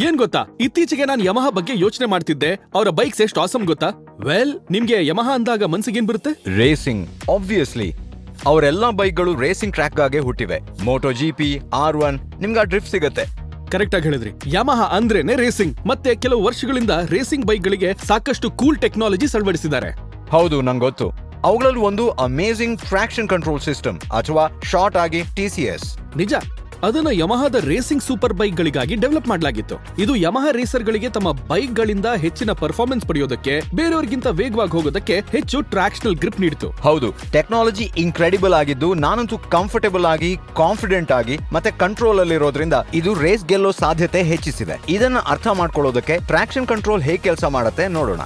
ಏನ್ ಗೊತ್ತಾ, ಇತ್ತೀಚೆಗೆ ನಾನು ಯಮಹಾ ಬಗ್ಗೆ ಯೋಚನೆ ಮಾಡ್ತಿದ್ದೆ. ಅವರ ಬೈಕ್ಸ್ ಎಷ್ಟು ಆಸಮ್ ಗೊತ್ತಾ? ನಿಮ್ಗೆ ಯಮಹಾ ಅಂದಾಗ ಮನ್ಸಿಗೇನ್ ಬರುತ್ತೆ? ರೇಸಿಂಗ್. ಆಬ್ವಿಯಸ್ಲಿ ಅವರೆಲ್ಲಾ ಬೈಕ್ಗಳು ರೇಸಿಂಗ್ ಟ್ರ್ಯಾಕ್ ಗಾಗೆ ಹುಟ್ಟಿವೆ. ಮೋಟೋ GP, R1 ನಿಮ್ಗೆ ಆ ಡ್ರಿಫ್ಟ್ ಸಿಗತ್ತೆ. ಕರೆಕ್ಟ್ ಆಗಿ ಹೇಳಿದ್ರಿ. ಯಮಹಾ ಅಂದ್ರೇನೆ ರೇಸಿಂಗ್. ಮತ್ತೆ ಕೆಲವು ವರ್ಷಗಳಿಂದ ರೇಸಿಂಗ್ ಬೈಕ್ಗಳಿಗೆ ಸಾಕಷ್ಟು ಕೂಲ್ ಟೆಕ್ನಾಲಜಿ ಅಳವಡಿಸಿದ್ದಾರೆ. ಹೌದು, ನಂಗೆ ಗೊತ್ತು. ಅವುಗಳಲ್ಲಿ ಒಂದು ಅಮೇಜಿಂಗ್ ಟ್ರಾಕ್ಷನ್ ಕಂಟ್ರೋಲ್ ಸಿಸ್ಟಮ್, ಅಥವಾ ಶಾರ್ಟ್ ಆಗಿ TCS. ನಿಜ, ಅದನ್ನ ಯಮಹಾದ ರೇಸಿಂಗ್ ಸೂಪರ್ ಬೈಕ್ ಗಳಿಗಾಗಿ ಡೆವಲಪ್ ಮಾಡಲಾಗಿತ್ತು. ಇದು ಯಮಹಾ ರೇಸರ್ ಗಳಿಗೆ ತಮ್ಮ ಬೈಕ್ ಗಳಿಂದ ಹೆಚ್ಚಿನ ಪರ್ಫಾರ್ಮೆನ್ಸ್ ಪಡೆಯೋದಕ್ಕೆ, ಬೇರೆಯವರಿಗಿಂತ ವೇಗವಾಗಿ ಹೋಗೋದಕ್ಕೆ ಹೆಚ್ಚು ಟ್ರಾಕ್ಷನಲ್ ಗ್ರಿಪ್ ನೀಡಿತು. ಹೌದು, ಟೆಕ್ನಾಲಜಿ ಇನ್ಕ್ರೆಡಿಬಲ್ ಆಗಿದ್ದು, ನಾನಂತೂ ಕಂಫರ್ಟೇಬಲ್ ಆಗಿ, ಕಾನ್ಫಿಡೆಂಟ್ ಆಗಿ ಮತ್ತೆ ಕಂಟ್ರೋಲ್ ಅಲ್ಲಿ ಇರೋದ್ರಿಂದ ಇದು ರೇಸ್ ಗೆಲ್ಲೋ ಸಾಧ್ಯತೆ ಹೆಚ್ಚಿಸಿದೆ. ಇದನ್ನ ಅರ್ಥ ಮಾಡ್ಕೊಳ್ಳೋದಕ್ಕೆ ಟ್ರಾಕ್ಷನ್ ಕಂಟ್ರೋಲ್ ಹೇಗೆ ಕೆಲಸ ಮಾಡುತ್ತೆ ನೋಡೋಣ.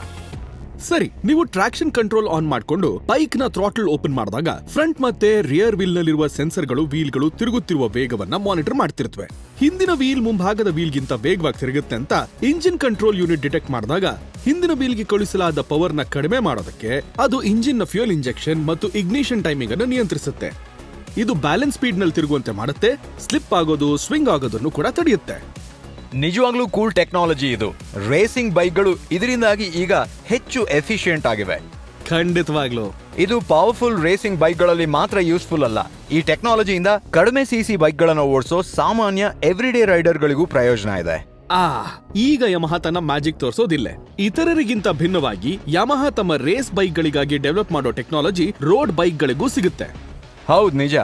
ಸರಿ, ನೀವು ಟ್ರಾಕ್ಷನ್ ಕಂಟ್ರೋಲ್ ಆನ್ ಮಾಡ್ಕೊಂಡು ಬೈಕ್ ನ ಥ್ರಾಟಲ್ ಓಪನ್ ಮಾಡಿದಾಗ ಫ್ರಂಟ್ ಮತ್ತೆ ರಿಯರ್ ವೀಲ್ ನಲ್ಲಿರುವ ಸೆನ್ಸರ್ಗಳು ವೀಲ್ಗಳು ತಿರುಗುತ್ತಿರುವ ವೇಗವನ್ನ ಮಾನಿಟರ್ ಮಾಡ್ತಿರುತ್ತವೆ. ಹಿಂದಿನ ವೀಲ್ ಮುಂಭಾಗದ ವೀಲ್ ಗಿಂತ ವೇಗವಾಗಿ ತಿರುಗುತ್ತೆ ಅಂತ ಇಂಜಿನ್ ಕಂಟ್ರೋಲ್ ಯೂನಿಟ್ ಡಿಟೆಕ್ಟ್ ಮಾಡಿದಾಗ ಹಿಂದಿನ ವೀಲ್ಗೆ ಕಳುಹಿಸಲಾದ ಪವರ್ ನ ಕಡಿಮೆ ಮಾಡೋದಕ್ಕೆ ಅದು ಇಂಜಿನ್ ನ ಫ್ಯೂಯಲ್ ಇಂಜೆಕ್ಷನ್ ಮತ್ತು ಇಗ್ನಿಷನ್ ಟೈಮಿಂಗ್ ಅನ್ನು ನಿಯಂತ್ರಿಸುತ್ತೆ. ಇದು ಬ್ಯಾಲೆನ್ಸ್ ಸ್ಪೀಡ್ ನಲ್ಲಿ ತಿರುಗುವಂತೆ ಮಾಡುತ್ತೆ, ಸ್ಲಿಪ್ ಆಗೋದು, ಸ್ವಿಂಗ್ ಆಗೋದನ್ನು ಕೂಡ ತಡೆಯುತ್ತೆ. ನಿಜವಾಗ್ಲೂ ಕೂಲ್ ಟೆಕ್ನಾಲಜಿ ಇದು. ರೇಸಿಂಗ್ ಬೈಕ್ಗಳು ಇದರಿಂದಾಗಿ ಈಗ ಹೆಚ್ಚು ಎಫಿಷಿಯಂಟ್ ಆಗಿವೆ. ಖಂಡಿತವಾಗ್ಲು ಇದು ಪವರ್ಫುಲ್ ರೇಸಿಂಗ್ ಬೈಕ್ಗಳಲ್ಲಿ ಮಾತ್ರ ಯೂಸ್ಫುಲ್ ಅಲ್ಲ. ಈ ಟೆಕ್ನಾಲಜಿಯಿಂದ ಕಡಿಮೆ CC ಬೈಕ್ಗಳನ್ನು ಓಡಿಸೋ ಸಾಮಾನ್ಯ ಎವ್ರಿಡೇ ರೈಡರ್ಗಳಿಗೂ ಪ್ರಯೋಜನ ಇದೆ. ಈಗ ಯಮಹಾ ತನ್ನ ಮ್ಯಾಜಿಕ್ ತೋರಿಸೋದಿಲ್ಲ. ಇತರರಿಗಿಂತ ಭಿನ್ನವಾಗಿ ಯಮಹಾ ತಮ್ಮ ರೇಸ್ ಬೈಕ್ಗಳಿಗಾಗಿ ಡೆವಲಪ್ ಮಾಡೋ ಟೆಕ್ನಾಲಜಿ ರೋಡ್ ಬೈಕ್ಗಳಿಗೂ ಸಿಗುತ್ತೆ. ಹೌದು, ನಿಜ.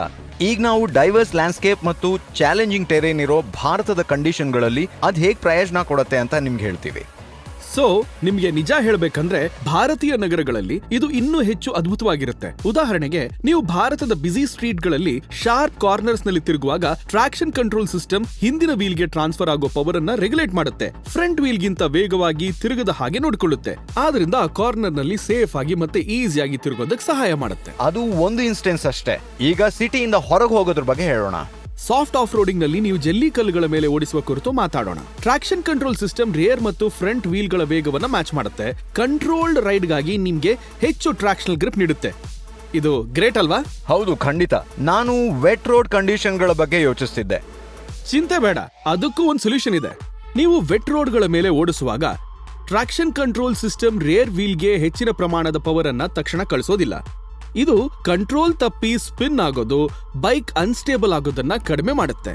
ಈಗ ನಾವು ಡೈವರ್ಸ್ ಲ್ಯಾಂಡ್ಸ್ಕೇಪ್ ಮತ್ತು ಚಾಲೆಂಜಿಂಗ್ ಟೆರೇನ್ ಇರೋ ಭಾರತದ ಕಂಡೀಷನ್ಗಳಲ್ಲಿ ಅದ್ ಹೇಗೆ ಪ್ರಯೋಜನ ಕೊಡುತ್ತೆ ಅಂತ ನಿಮ್ಗೆ ಹೇಳ್ತೀವಿ. ನಿಮ್ಗೆ ನಿಜ ಹೇಳ್ಬೇಕಂದ್ರೆ ಭಾರತೀಯ ನಗರಗಳಲ್ಲಿ ಇದು ಇನ್ನೂ ಹೆಚ್ಚು ಅದ್ಭುತವಾಗಿರುತ್ತೆ. ಉದಾಹರಣೆಗೆ, ನೀವು ಭಾರತದ ಬಿಸಿ ಸ್ಟ್ರೀಟ್ ಗಳಲ್ಲಿ ಶಾರ್ಪ್ ಕಾರ್ನರ್ಸ್ ನಲ್ಲಿ ತಿರುಗುವಾಗ ಟ್ರಾಕ್ಷನ್ ಕಂಟ್ರೋಲ್ ಸಿಸ್ಟಮ್ ಹಿಂದಿನ ವೀಲ್ ಗೆ ಟ್ರಾನ್ಸ್ಫರ್ ಆಗೋ ಪವರ್ ಅನ್ನ ರೆಗ್ಯುಲೇಟ್ ಮಾಡುತ್ತೆ. ಫ್ರಂಟ್ ವೀಲ್ ಗಿಂತ ವೇಗವಾಗಿ ತಿರುಗದ ಹಾಗೆ ನೋಡಿಕೊಳ್ಳುತ್ತೆ. ಆದ್ರಿಂದ ಆ ಕಾರ್ನರ್ ನಲ್ಲಿ ಸೇಫ್ ಆಗಿ ಮತ್ತೆ ಈಸಿಯಾಗಿ ತಿರುಗೋದಕ್ಕೆ ಸಹಾಯ ಮಾಡುತ್ತೆ. ಅದು ಒಂದು ಇನ್ಸ್ಟೆನ್ಸ್ ಅಷ್ಟೇ. ಈಗ ಸಿಟಿಯಿಂದ ಹೊರಗೆ ಹೋಗೋದ್ರ ಬಗ್ಗೆ ಹೇಳೋಣ. ಸಾಫ್ಟ್ ಆಫ್ ರೋಡಿಂಗ್ ನಲ್ಲಿ ನೀವು ಜಲ್ಲಿ ಕಲ್ಲುಗಳ ಮೇಲೆ ಓಡಿಸುವ ಕುರಿತು ಮಾತಾಡೋಣ. ಟ್ರಾಕ್ಷನ್ ಕಂಟ್ರೋಲ್ ಸಿಸ್ಟಮ್ ರಿಯರ್ ಮತ್ತು ಫ್ರಂಟ್ ವೀಲ್ ಗಳ ವೇಗವನ್ನ ಮ್ಯಾಚ್ ಮಾಡುತ್ತೆ. ಕಂಟ್ರೋಲ್ಡ್ ರೈಡ್ ಗಾಗಿ ನಿಮ್ಗೆ ಹೆಚ್ಚು ಟ್ರಾಕ್ಷನಲ್ ಗ್ರಿಪ್ ನೀಡುತ್ತೆ. ಇದು ಗ್ರೇಟ್ ಅಲ್ವಾ? ಹೌದು, ಖಂಡಿತ. ನಾನು ವೆಟ್ ರೋಡ್ ಕಂಡೀಷನ್ ಗಳ ಬಗ್ಗೆ ಯೋಚಿಸ್ತಿದ್ದೆ. ಚಿಂತೆ ಬೇಡ, ಅದಕ್ಕೂ ಒಂದು ಸೊಲ್ಯೂಷನ್ ಇದೆ. ನೀವು ವೆಟ್ ರೋಡ್ ಗಳ ಮೇಲೆ ಓಡಿಸುವಾಗ ಟ್ರಾಕ್ಷನ್ ಕಂಟ್ರೋಲ್ ಸಿಸ್ಟಮ್ ರಿಯರ್ ವೀಲ್ಗೆ ಹೆಚ್ಚಿನ ಪ್ರಮಾಣದ ಪವರ್ ಅನ್ನ ತಕ್ಷಣ ಕಳಿಸೋದಿಲ್ಲ. ಇದು ಕಂಟ್ರೋಲ್ ತಪ್ಪಿ ಸ್ಪಿನ್ ಆಗೋದು, ಬೈಕ್ ಅನ್ಸ್ಟೇಬಲ್ ಆಗೋದನ್ನ ಕಡಿಮೆ ಮಾಡುತ್ತೆ.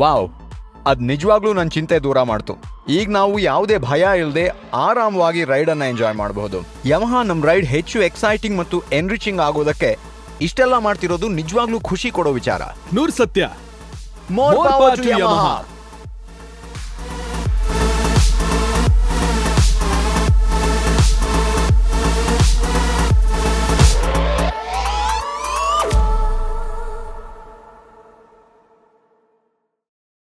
ವಾವ್, ಅದ್ ನಿಜವಾಗ್ಲೂ ನನ್ನ ಚಿಂತೆ ದೂರ ಮಾಡ್ತು. ಈಗ ನಾವು ಯಾವುದೇ ಭಯ ಇಲ್ಲದೆ ಆರಾಮವಾಗಿ ರೈಡ್ ಅನ್ನ ಎಂಜಾಯ್ ಮಾಡಬಹುದು. ಯಮಹಾ ನಮ್ ರೈಡ್ ಹೆಚ್ಚು ಎಕ್ಸೈಟಿಂಗ್ ಮತ್ತು ಎನ್ರಿಚಿಂಗ್ ಆಗೋದಕ್ಕೆ ಇಷ್ಟೆಲ್ಲ ಮಾಡ್ತಿರೋದು ನಿಜವಾಗ್ಲೂ ಖುಷಿ ಕೊಡೋ ವಿಚಾರ. 100 ಸತ್ಯ. More power to Yamaha.